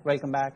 Welcome back.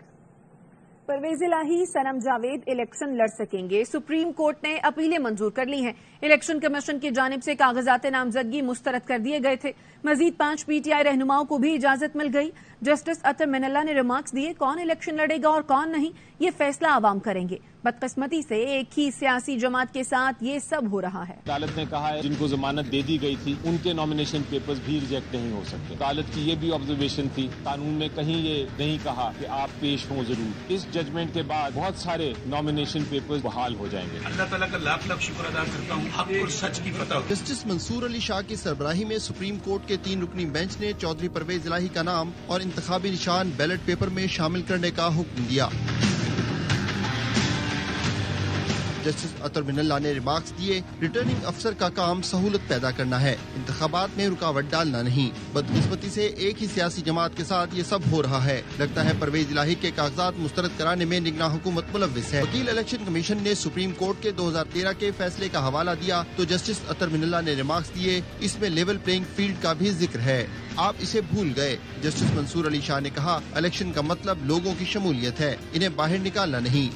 Parvez Elahi, Sanam Javed election लड़ सकेंगे। Supreme court ने अपीलें मंजूर कर ली हैं। इलेक्शन कमीशन की जानिब से कागजात नामजदगी मुस्तरद कर दिए गए थे। मजीद 5 पीटीआई रहनुमाओं को भी इजाजत मिल गई। जस्टिस अतर मिनल्ला ने रिमार्क्स दिए, कौन इलेक्शन लड़ेगा और कौन नहीं, ये फैसला आवाम करेंगे। बदकिस्मती से एक ही सियासी जमात के साथ ये सब हो रहा है। अदालत ने कहा है जिनको जमानत दे दी गई थी उनके नॉमिनेशन पेपर्स भी रिजेक्ट नहीं हो सकते। अदालत की ये भी ऑब्जर्वेशन थी, कानून में कहीं ये नहीं कहा कि आप पेश हों जरूर। इस जजमेंट के बाद बहुत सारे नॉमिनेशन पेपर्स बहाल हो जाएंगे। अल्लाह ताला का लाख लाख शुक्र अदा करता हूँ, हक और सच की फतह। जस्टिस मंसूर अली शाह की सरबराही में सुप्रीम कोर्ट के 3 रुकनी बेंच ने चौधरी परवेज इलाही का नाम और इंतखाबी निशान बैलेट पेपर में शामिल करने का हुक्म दिया। जस्टिस अतर मिनल्ला ने रिमार्क्स दिए, रिटर्निंग अफसर का काम सहूलत पैदा करना है, इंतखाबात में रुकावट डालना नहीं। बदकिस्मती से एक ही सियासी जमात के साथ ये सब हो रहा है। लगता है परवेज इलाही के कागजात मुस्तरद कराने में निगरान हुकूमत मुलव्विस है। वकील इलेक्शन कमीशन ने सुप्रीम कोर्ट के 2013 के फैसले का हवाला दिया तो जस्टिस अतर मिनल्ला ने रिमार्क्स दिए, इसमें लेवल प्लेइंग फील्ड का भी जिक्र है, आप इसे भूल गए। जस्टिस मंसूर अली शाह ने कहा, इलेक्शन का मतलब लोगों की शमूलियत है, इन्हें बाहर निकालना नहीं।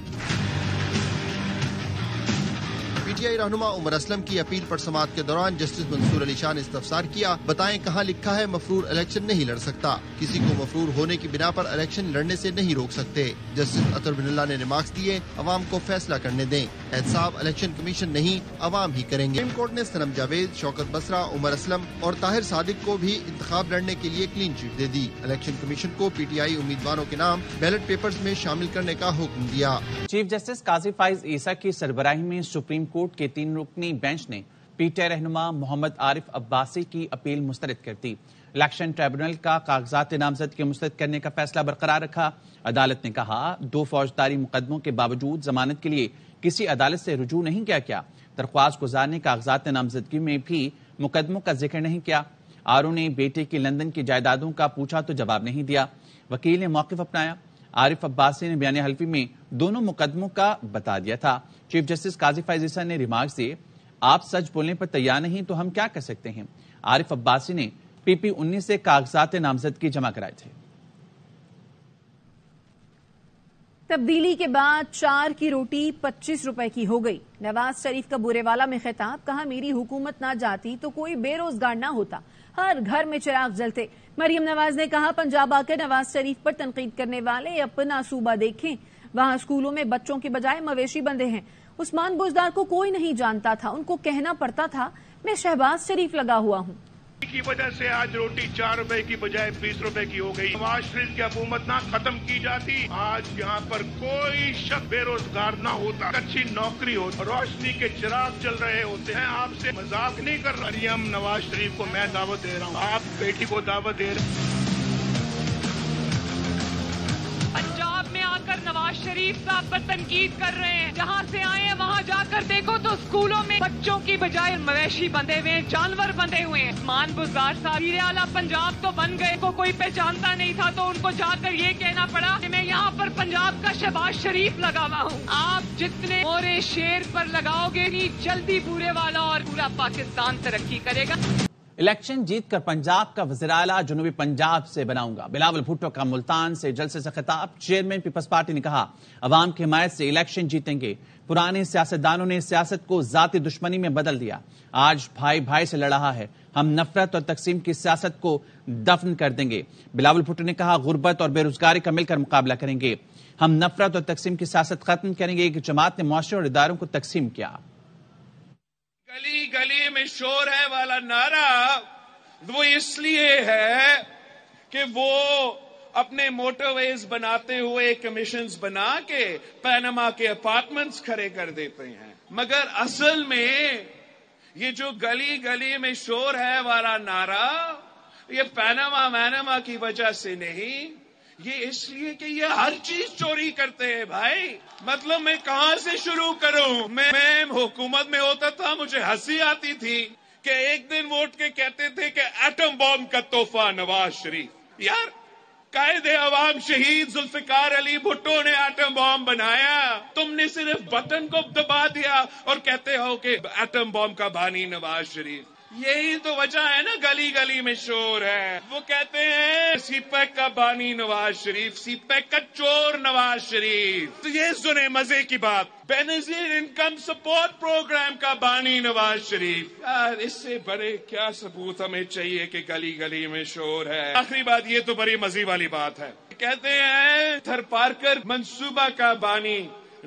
पीटीआई रहनुमा उमर असलम की अपील पर समाअत के दौरान जस्टिस मंसूर अली शाह ने इस्तफसार किया, बताएं कहाँ लिखा है मफरूर इलेक्शन नहीं लड़ सकता, किसी को मफरूर होने की बिना पर इलेक्शन लड़ने से नहीं रोक सकते। जस्टिस अतर मिनल्ला ने रिमार्क्स दिए, अवाम को फैसला करने दें, एहतसाब इलेक्शन कमीशन नहीं अवाम ही करेंगे। सुप्रीम कोर्ट ने सनम जावेद, शौकत बसरा, उमर असलम और ताहिर सादिक को भी इंतखाब लड़ने के लिए क्लीन चिट दे दी। इलेक्शन कमीशन को पीटीआई उम्मीदवारों के नाम बैलेट पेपर्स में शामिल करने का हुक्म दिया। चीफ जस्टिस काजी फाइज ईसा की सरबराही में सुप्रीम कोर्ट के 3 रुकनी बेंच ने पीटीआई रहनुमा मोहम्मद आरिफ अब्बासी की अपील मुस्तरद कर दी। इलेक्शन ट्रिब्यूनल का कागजात नामजदगी मुस्तरद करने का फैसला बरकरार रखा। अदालत ने कहा, 2 फौजदारी मुकदमों के बावजूद जमानत के लिए किसी अदालत से रुजू नहीं किया गया। दरख्वास्त गुजार ने कागजात नामजदगी में भी मुकदमों का जिक्र नहीं किया। आरओ ने बेटे की लंदन की जायदादों का पूछा तो जवाब नहीं दिया। वकील ने मौकिफ अपनाया। आरिफ अब्बासी ने बयान हल्फी में दोनों मुकदमों का बता दिया था। चीफ जस्टिस काजी फाइज ईसा ने रिमार्क्स दिए, आप सच बोलने पर तैयार नहीं तो हम क्या कर सकते हैं। आरिफ अब्बासी ने PP-19 से कागजात नामजदगी जमा कराए थे। तब्दीली के बाद 4 की रोटी 25 रुपए की हो गई। नवाज शरीफ का बुरेवाला में खिताब, कहा मेरी हुकूमत ना जाती तो कोई बेरोजगार ना होता, हर घर में चिराग जलते। मरियम नवाज ने कहा, पंजाब आकर नवाज शरीफ पर तनकीद करने वाले अपना सूबा देखें, वहां स्कूलों में बच्चों के बजाय मवेशी बंधे हैं। उस्मान बुजदार को कोई नहीं जानता था, उनको कहना पड़ता था मैं शहबाज शरीफ लगा हुआ हूँ। की वजह से आज रोटी 4 रुपए की बजाय 20 रुपए की हो गई। नवाज शरीफ की हुकूमत ना खत्म की जाती, आज यहाँ पर कोई शख्स बेरोजगार ना होता, अच्छी नौकरी हो, रोशनी के चिराग चल रहे होते हैं। आपसे मजाक नहीं कर रहा। मरियम नवाज शरीफ को मैं दावत दे रहा हूँ, आप बेटी को दावत दे रहे हैं। पंजाब में आकर नवाज शरीफ साहब पर तनकीद कर रहे हैं, जहाँ से आए हैं वहाँ जाकर देखो तो स्कूलों में बच्चों की बजाय मवेशी बंधे हुए हैं, जानवर बंधे हुए हैं। उस्मान बुजदार साहब हीरे आला पंजाब तो बन गए, को कोई पहचानता नहीं था तो उनको जाकर ये कहना पड़ा कि मैं यहाँ पर पंजाब का शहबाज शरीफ लगा हुआ हूँ। आप जितने मोरे शेर पर लगाओगे नहीं जल्दी पूरे वाला और पूरा पाकिस्तान तरक्की करेगा। इलेक्शन जीतकर पंजाब का वज़ीर आला जनूबी पंजाब से बनाऊंगा, बिलावल भुट्टो का मुल्तान से जलसे से खिताब। चेयरमैन पीपल्स पार्टी ने कहा, अवाम की हिमायत से इलेक्शन जीतेंगे। पुराने सियासतदानों ने सियासत को जाती दुश्मनी में बदल दिया, आज भाई भाई से लड़ रहा है, हम नफरत और तकसीम की सियासत को दफन कर देंगे। बिलावल भुट्टो ने कहा, गुर्बत और बेरोजगारी का मिलकर मुकाबला करेंगे, हम नफरत और तकसीम की सियासत खत्म करेंगे। एक जमात ने मुआशरे और इदारों को तकसीम किया। गली गली में शोर है वाला नारा वो इसलिए है कि वो अपने मोटरवेज बनाते हुए कमीशंस बना के पैनामा के अपार्टमेंट्स खड़े कर देते हैं, मगर असल में ये जो गली गली में शोर है वाला नारा ये पैनामा की वजह से नहीं, ये इसलिए कि ये हर चीज चोरी करते हैं भाई। मतलब मैं कहां से शुरू करूं। मैं हुकूमत में होता था, मुझे हंसी आती थी कि एक दिन वोट के कहते थे कि एटम बॉम्ब का तोहफा नवाज शरीफ। यार कायदे अवाम शहीद जुल्फिकार अली भुट्टो ने एटम बॉम्ब बनाया, तुमने सिर्फ बटन को दबा दिया और कहते हो कि एटम बॉम्ब का बानी नवाज शरीफ। यही तो वजह है ना, गली गली में शोर है। वो कहते हैं सीपैक का बानी नवाज शरीफ, सीपैक का चोर नवाज शरीफ। तो ये सुने मजे की बात, बेनजीर इनकम सपोर्ट प्रोग्राम का बानी नवाज शरीफ। यार इससे बड़े क्या सबूत हमें चाहिए कि गली गली में शोर है। आखिरी बात, ये तो बड़ी मजे वाली बात है, कहते हैं थर पारकर मंसूबा का बानी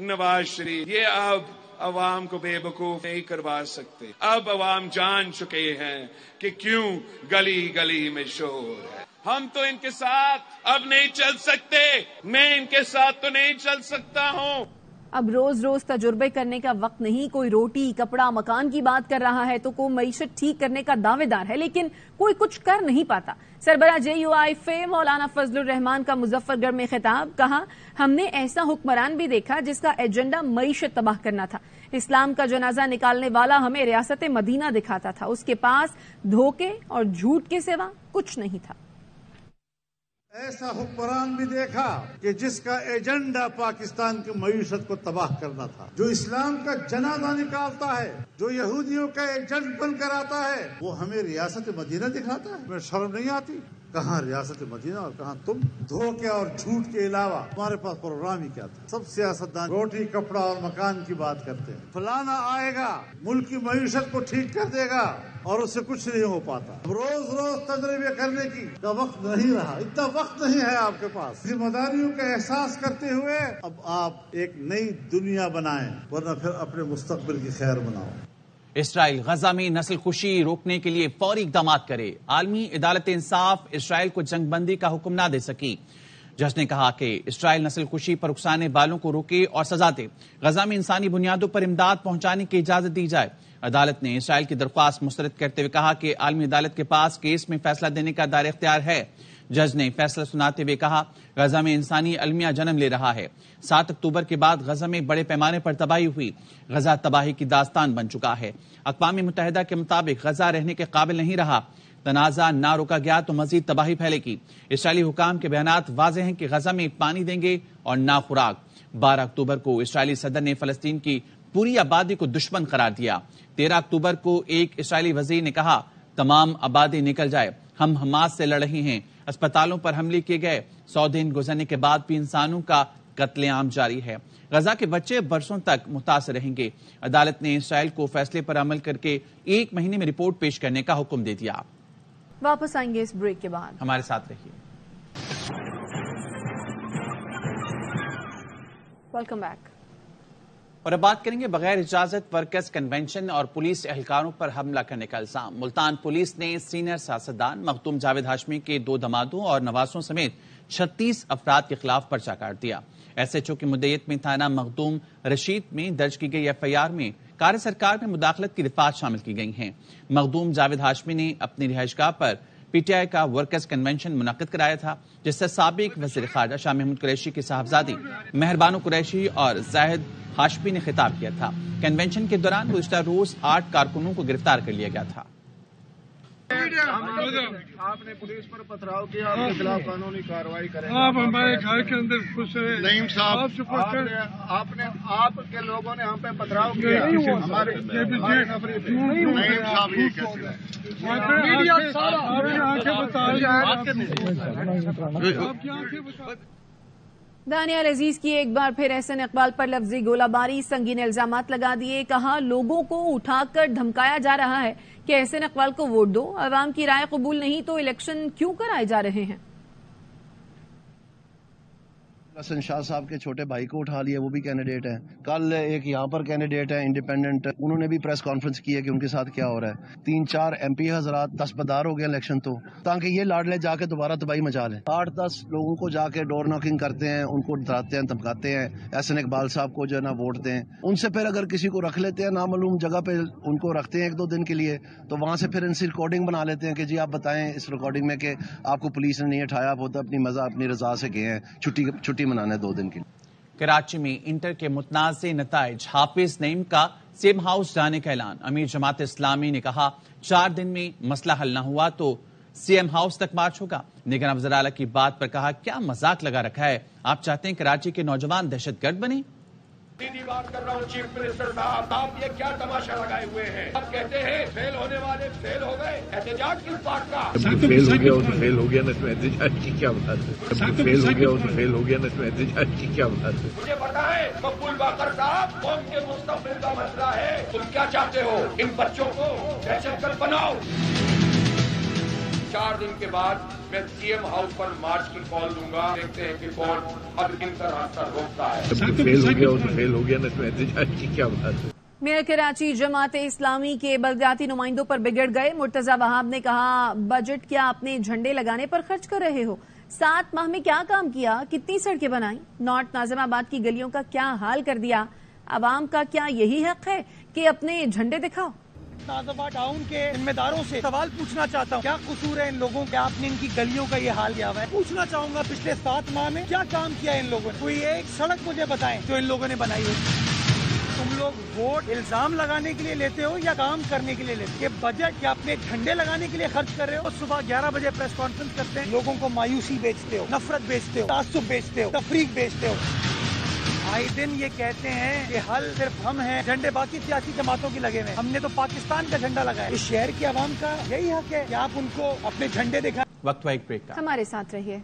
नवाज शरीफ। ये अब अवाम को बेवकूफ नहीं करवा सकते। अब अवाम जान चुके हैं कि क्यों गली गली में शोर है। हम तो इनके साथ अब नहीं चल सकते, मैं इनके साथ तो नहीं चल सकता हूँ। अब रोज रोज तजुर्बे करने का वक्त नहीं। कोई रोटी कपड़ा मकान की बात कर रहा है तो कोई मईशत ठीक करने का दावेदार है, लेकिन कोई कुछ कर नहीं पाता। सरबराह JUI फे मौलाना फजलुर रहमान का मुजफ्फरगढ़ में खिताब, कहा हमने ऐसा हुक्मरान भी देखा जिसका एजेंडा मईशत तबाह करना था। इस्लाम का जनाजा निकालने वाला हमें रियासत मदीना दिखाता था, उसके पास धोखे और झूठ के सिवा कुछ नहीं था। ऐसा हुक्मरान भी देखा कि जिसका एजेंडा पाकिस्तान की मईशत को तबाह करना था, जो इस्लाम का जनाजा निकालता है, जो यहूदियों का एजेंट बनकर आता है, वो हमें रियासत मदीना दिखाता है। हमें शर्म नहीं आती? कहाँ रियासत मदीना और कहाँ तुम? धोखे और झूठ के अलावा हमारे पास प्रोग्राम ही क्या था? सब सियासतदान रोटी कपड़ा और मकान की बात करते हैं। फलाना आएगा मुल्क की मईशत को ठीक कर देगा और उससे कुछ नहीं हो पाता। रोज रोज तजर्बे करने की का वक्त नहीं रहा, इतना वक्त नहीं है आपके पास। जिम्मेदारियों का एहसास करते हुए अब आप एक नई दुनिया बनाएं, वरना फिर अपने मुस्तकबिल की खैर बनाओ। इसराइल गजा में नस्ल खुशी रोकने के लिए फौरी इकदाम करे। आलमी अदालत इंसाफ इसराइल को जंगबंदी का हुक्म ना दे सकी। जज ने कहा कि इसराइल नस्ल खुशी पर उकसाने वालों को रोके और सजा दे। गजा में इंसानी बुनियादों पर इमदाद पहुंचाने की इजाजत दी जाए। अदालत ने इसराइल की दरख्वास्त मुस्तरद करते हुए कहा कि आलमी अदालत के पास केस में फैसला देने का दायरा इख्तियार है। जज ने फैसला सुनाते हुए कहा, गजा में इंसानी अलमिया जन्म ले रहा है। 7 अक्टूबर के बाद गजा में बड़े पैमाने पर तबाही हुई। गजा तबाही की दास्तान बन चुका है। अक़वाम मुत्तहिदा के मुताबिक गजा रहने के काबिल नहीं रहा। तनाज़ा ना रोका गया तो मजीद तबाही फैलेगी। इसराइली हुकाम के बयानात वाज़ेह हैं कि गजा में पानी देंगे और ना खुराक। 12 अक्टूबर को इसराइली सदर ने फलस्तीन की पूरी आबादी को दुश्मन करार दिया। 13 अक्टूबर को एक इसराइली वजीर ने कहा, तमाम आबादी निकल जाए, हम हमास से लड़ रहे हैं। अस्पतालों पर हमले किए गए। 100 दिन गुजरने के बाद भी इंसानों का कत्लेआम जारी है। गजा के बच्चे बरसों तक मुतासर रहेंगे। अदालत ने इसराइल को फैसले पर अमल करके 1 महीने में रिपोर्ट पेश करने का हुक्म दे दिया। वापस आएंगे इस ब्रेक के बाद, हमारे साथ रहिए। Welcome back. और अब बात करेंगे बगैर इजाजत वर्कर्स कन्वेंशन और पुलिस एहलकारों पर हमला करने का इल्जाम। मुल्तान पुलिस ने सीनियर सियासतदान मखदूम जावेद हाशमी के 2 दमादों और नवासों समेत 36 अफराद के खिलाफ पर्चा काट दिया। SHO की मुद्दत में थाना मखदूम रशीद में दर्ज की गई FIR में कार्य सरकार में मुदाखलत की रिफात शामिल की गई हैं। मखदूम जावेद हाशमी ने अपनी रिहाइशगाह पर PTI का वर्कर्स कन्वेंशन मुनक्किद कराया था, जिससे साबिक वज़ीर ख़ारजा शाह महमूद कुरैशी की साहबजादी मेहरबानो कुरैशी और जाहिद हाशमी ने खिताब किया था। कन्वेंशन के दौरान गुज़िश्ता रोज 8 कारकुनों को गिरफ्तार कर लिया गया था। आपने पुलिस पर पथराव किया, आपके खिलाफ कानूनी कार्रवाई करें। आप हमारे घर के अंदर खुश रहे। नईम साहब, आपने आपके लोगों ने हम पे पथराव किया। हमारे नईम साहब ये कैसे दानियाल अजीज की एक बार फिर एहसन इकबाल पर लफ्जी गोलाबारी, संगीन इल्जामात लगा दिए। कहा, लोगों को उठाकर धमकाया जा रहा है कि एहसन इकबाल को वोट दो, अवाम की राय कबूल नहीं तो इलेक्शन क्यों कराए जा रहे हैं। हसन शाह साहब के छोटे भाई को उठा लिया, वो भी कैंडिडेट है। कल एक यहाँ पर कैंडिडेट है इंडिपेंडेंट, उन्होंने भी प्रेस कॉन्फ्रेंस की है कि उनके साथ क्या हो रहा है। 3-4 MP हजरात दस्तबरदार हो गए इलेक्शन तो, ताकि ये लाडले जाके दोबारा तबाही मचा लें। 8-10 लोगों को जाके डोर नॉकिंग करते हैं, उनको डराते हैं, धमकाते हैं, एहसन इकबाल साहब को जो है ना वोट दें। उनसे फिर अगर किसी को रख लेते हैं, नामालूम जगह पे उनको रखते हैं 1-2 दिन के लिए, तो वहां से फिर इनसे रिकॉर्डिंग बना लेते हैं कि जी आप बताएं इस रिकॉर्डिंग में कि आपको पुलिस ने नहीं उठाया, आप अपनी मजा अपनी रजा से गए हैं, छुट्टी मनाने 2 दिन की। कराची में इंटर के मुतनाज़े नताइज, हाफिज नईम का सीएम हाउस जाने का ऐलान। अमीर जमात इस्लामी ने कहा, 4 दिन में मसला हल न हुआ तो सीएम हाउस तक मार्च होगा। निगरान वज़ीर आला की बात पर कहा, क्या मजाक लगा रखा है? आप चाहते हैं कराची के नौजवान दहशतगर्द बने? सीधी बात कर रहा हूँ चीफ मिनिस्टर साहब, आप ये क्या तमाशा लगाए हुए हैं? आप कहते हैं फेल होने वाले फेल हो गए, एहतजाज किस बात का? फेल हो गया तो फेल हो गया ना, तो एहतजाज की क्या बात है? फेल हो गया तो फेल हो गया ना, तो एहतजाज की क्या बात है? मुझे पता है मकबूल बाकर साहब, कौम के मुस्तकबिल का मसला है। तुम क्या चाहते हो? इन बच्चों को दहशतगर्द बनाओ। 4 दिन के बाद मैं सीएम हाउस पर मार्च की कॉल दूंगा, देखते हैं कि कौन अब इन तरह से रोकता है। फेल हो गया तो फेल हो गया ना, तो एहतजाज की क्या बात है? मेयर कराची जमात इस्लामी के बलदियाती नुमाइंदों पर बिगड़ गए। मुर्तजा वहाब ने कहा, बजट क्या अपने झंडे लगाने पर खर्च कर रहे हो? 7 माह में क्या काम किया? कितनी सड़कें बनाई? नॉर्थ नाजिमाबाद की गलियों का क्या हाल कर दिया? आवाम का क्या यही हक है कि अपने झंडे दिखाओ? नाजिमाबाद टाउन के जिम्मेदारों से सवाल पूछना चाहता हूँ, क्या कसूर है इन लोगों का? आपने इनकी गलियों का ये हाल किया हुआ है। पूछना चाहूंगा पिछले 7 माह में क्या काम किया इन लोगों ने? कोई एक सड़क मुझे बताएं जो इन लोगों ने बनाई है। तुम लोग वोट इल्जाम लगाने के लिए लेते हो या काम करने के लिए लेते हो? ये बजट क्या अपने झंडे लगाने के लिए खर्च कर रहे हो? सुबह 11 बजे प्रेस कॉन्फ्रेंस करते हैं, लोगों को मायूसी बेचते हो, नफरत बेचते हो, तासुब बेचते हो, तफरीक बेचते हो। आए दिन ये कहते हैं कि हल सिर्फ हम हैं, झंडे बाकी सियासी जमातों की लगे हुए। हमने तो पाकिस्तान का झंडा लगाया। इस शहर की आवाम का यही हक है कि आप उनको अपने झंडे दिखाएं। वक्त एक ब्रेक का, हमारे साथ रहिए।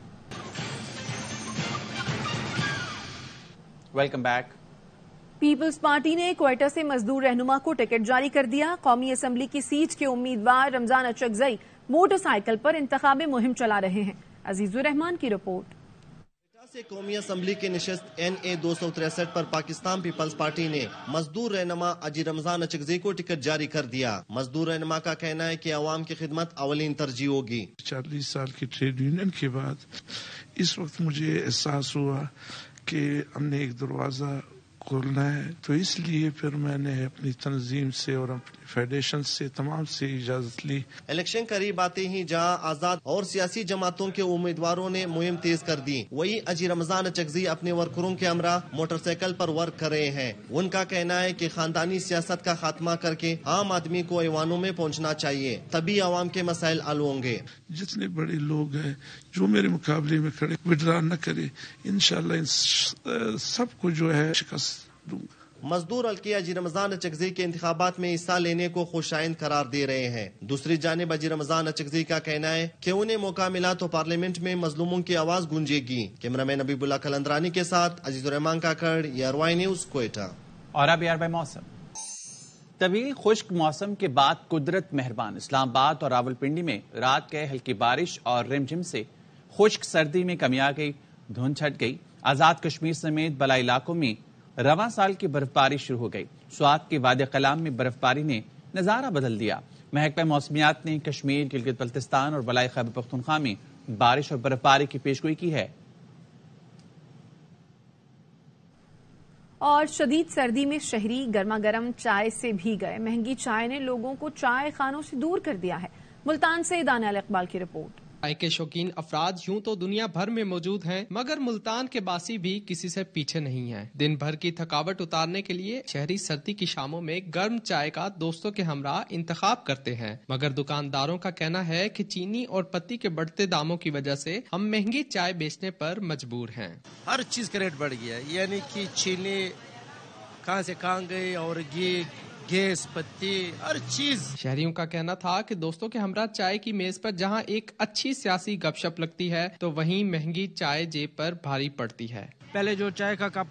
Welcome back. पीपल्स पार्टी ने क्वेटा से मजदूर रहनुमा को टिकट जारी कर दिया। कौमी असम्बली की सीट के उम्मीदवार रमजान अचकजई मोटरसाइकिल पर इंतखाबी मुहिम चला रहे हैं। अजीजुर रहमान की रिपोर्ट। से कौमी असम्बली के निशस्त NA 263 पर पाकिस्तान पीपल्स पार्टी ने मजदूर रहनुमा अजी रमजान अचकजई को टिकट जारी कर दिया। मजदूर रहनुमा का कहना है कि अवाम की खिदमत अवलीन तरजीह होगी। 40 साल की ट्रेड यूनियन के बाद इस वक्त मुझे एहसास हुआ कि हमने एक दरवाजा खोलना है, तो इसलिए फिर मैंने अपनी तंजीम से और अपनी फेडरेशन से तमाम से इजाजत ली। इलेक्शन करीब आते ही जहां आजाद और सियासी जमातों के उम्मीदवारों ने मुहिम तेज कर दी, वही अजी रमजान अचकजई अपने वर्करों के हमरा मोटरसाइकिल पर वर्क कर रहे हैं। उनका कहना है कि खानदानी सियासत का खात्मा करके आम आदमी को ऐवानों में पहुँचना चाहिए, तभी आवाम के मसाइल हल होंगे। जितने बड़े लोग हैं जो मेरे मुकाबले में खड़े, विड्रा न करे, इंशाल्लाह इन सबको जो है शिकस्त दूंगा। मजदूर हल्के अजी रमजान अचकजई के इंतखाबात में हिस्सा लेने को खुशाइंद करार दे रहे हैं। दूसरी जानिब अजी रमजान अचकजई का कहना है कि उन्हें मौका मिला तो पार्लियामेंट में मजलूमों की आवाज गूंजेगी। कैमरामैन अबीबुल्ला कलंदरानी के साथ अजीजुर रहमान काकड़, ERY न्यूज, क्वेटा। और अब ERY मौसम। तवील खुश्क मौसम के बाद कुदरत मेहरबान। इस्लामाबाद और रावलपिंडी में रात के हल्की बारिश और रिमझिम से खुश्क सर्दी में कमी आ गई, धुंध छट गई। आजाद कश्मीर समेत बलाई इलाकों में रवां साल की बर्फबारी शुरू हो गई। स्वात के वादी कलाम में बर्फबारी ने नजारा बदल दिया। महकमा मौसमियात ने कश्मीर, गिलगित बल्तिस्तान और बलाई खैबर पख्तूनख्वा में बारिश और बर्फबारी की पेशगोई की है। और शदीद सर्दी में शहरी गर्मा गर्म चाय से भी गए। महंगी चाय ने लोगों को चाय खानों से दूर कर दिया है। मुल्तान से दानियाल इकबाल की रिपोर्ट। चाय के शौकीन अफराद यूं तो दुनिया भर में मौजूद हैं, मगर मुल्तान के बासी भी किसी से पीछे नहीं हैं। दिन भर की थकावट उतारने के लिए शहरी सर्दी की शामों में गर्म चाय का दोस्तों के हमरा इंतखाब करते हैं, मगर दुकानदारों का कहना है कि चीनी और पत्ती के बढ़ते दामों की वजह से हम महंगी चाय बेचने पर मजबूर हैं। हर चीज का रेट बढ़ गया, यानी कि चीनी कहाँ से कहाँ गई और घी, गैस, पत्ती, हर चीज। शहरियों का कहना था कि दोस्तों के हमरा चाय की मेज पर जहां एक अच्छी सियासी गपशप लगती है, तो वहीं महंगी चाय जेब पर भारी पड़ती है। पहले जो चाय का कप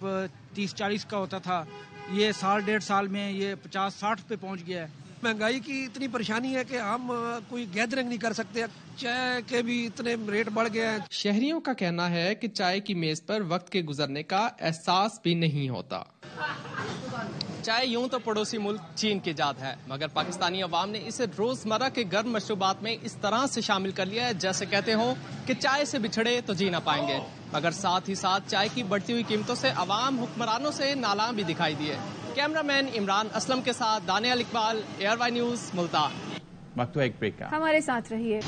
30-40 का होता था, ये 1.5 साल में ये 50-60 पे पहुंच गया है। महंगाई की इतनी परेशानी है कि हम कोई गैदरिंग नहीं कर सकते, चाय के भी इतने रेट बढ़ गए हैं। शहरियों का कहना है कि चाय की मेज पर वक्त के गुजरने का एहसास भी नहीं होता। चाय यूं तो पड़ोसी मुल्क चीन की इजाद है, मगर पाकिस्तानी अवाम ने इसे रोजमर्रा के गर्म मशरूबात में इस तरह से शामिल कर लिया है जैसे कहते हो कि चाय से बिछड़े तो जी ना पाएंगे। मगर साथ ही साथ चाय की बढ़ती हुई कीमतों से अवाम हुक्मरानों से नालां भी दिखाई दिए। कैमरामैन इमरान असलम के साथ दानियाल इकबाल, ERY न्यूज, मुल्तान। वक्त एक ब्रेक का, हमारे साथ रहिए।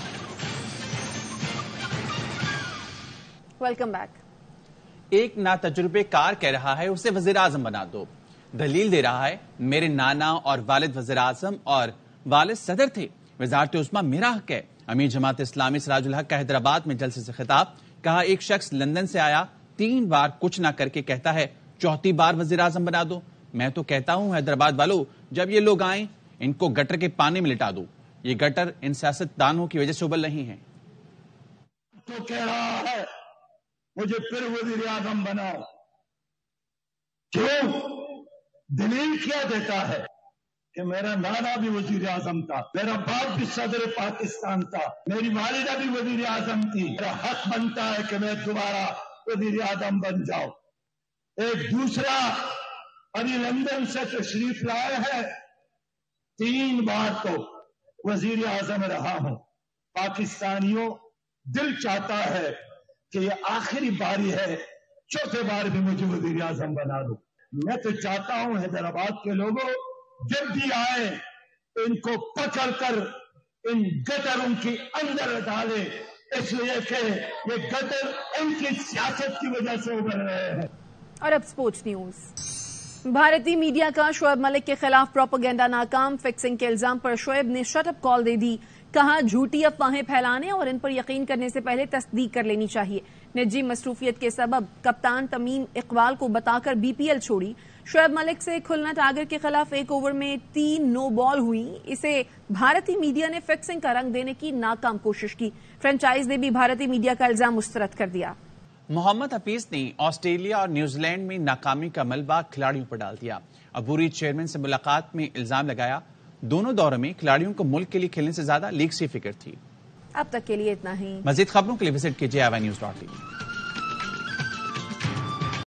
Welcome back. एक नातजुर्बेकार कह रहा है उसे वजीर आजम बना दो। दलील दे रहा है मेरे नाना और वालिद वजीर आजम और वालिद सदर थे, वजारत उस्मा मेरा हक है। अमीर जमात इस्लामी सिराजुल हक का हैदराबाद में जलसे से खिताब। कहा एक शख्स लंदन से आया, 3 बार कुछ ना करके कहता है चौथी बार वजीर आजम बना दो। मैं तो कहता हूं हैदराबाद वालों, जब ये लोग आए इनको गटर के पानी में लिटा दो। ये गटर इन सियासतदानों की वजह से उबल नहीं है। तो कह रहा है मुझे फिर वजीर आजम बनाओ, क्यों? दलील क्या देता है कि मेरा नाना भी वजीर आजम था, मेरा बाप भी सदर पाकिस्तान था, मेरी वालिदा भी वजीर आजम थी, मेरा हक बनता है कि मैं दोबारा वजीर आजम बन जाऊं। एक दूसरा अभी लंदन से तशरीफ लाया है, 3 बार तो वजीर आजम रहा हूं। पाकिस्तानियों, दिल चाहता है कि ये आखिरी बारी है, चौथे बार भी मुझे वजीर आजम बना दो। मैं तो चाहता हूं हैदराबाद के लोगों, जब भी आए इनको पकड़कर इन गटरों के अंदर डाले, इसलिए कि ये गटर इनकी सियासत की वजह से उभर रहे हैं। और अब स्पोर्ट्स न्यूज। भारतीय मीडिया का शोएब मलिक के खिलाफ प्रोपेगेंडा नाकाम, फिक्सिंग के इल्जाम पर शोएब ने शटअप कॉल दे दी। कहा झूठी अफवाहें फैलाने और इन पर यकीन करने से पहले तस्दीक कर लेनी चाहिए। निजी मसरूफियत के सबब कप्तान तमीम इकबाल को बताकर बीपीएल छोड़ी। शोएब मलिक से खुलना टाइगर के खिलाफ 1 ओवर में 3 नो बॉल हुई। इसे भारतीय मीडिया ने फिक्सिंग का रंग देने की नाकाम कोशिश की। फ्रेंचाइज ने भी भारतीय मीडिया का इल्जाम मुस्तरद कर दिया। मोहम्मद हफीज ने ऑस्ट्रेलिया और न्यूजीलैंड में नाकामी का मलबा खिलाड़ियों पर डाल दिया। अबूरी चेयरमैन से मुलाकात में इल्जाम लगाया, दोनों दौरों में खिलाड़ियों को मुल्क के लिए खेलने से ज्यादा लीग से फिक्र थी। अब तक के लिए इतना ही। मजीद खबरों के लिए विजिट कीजिए awanews.tv।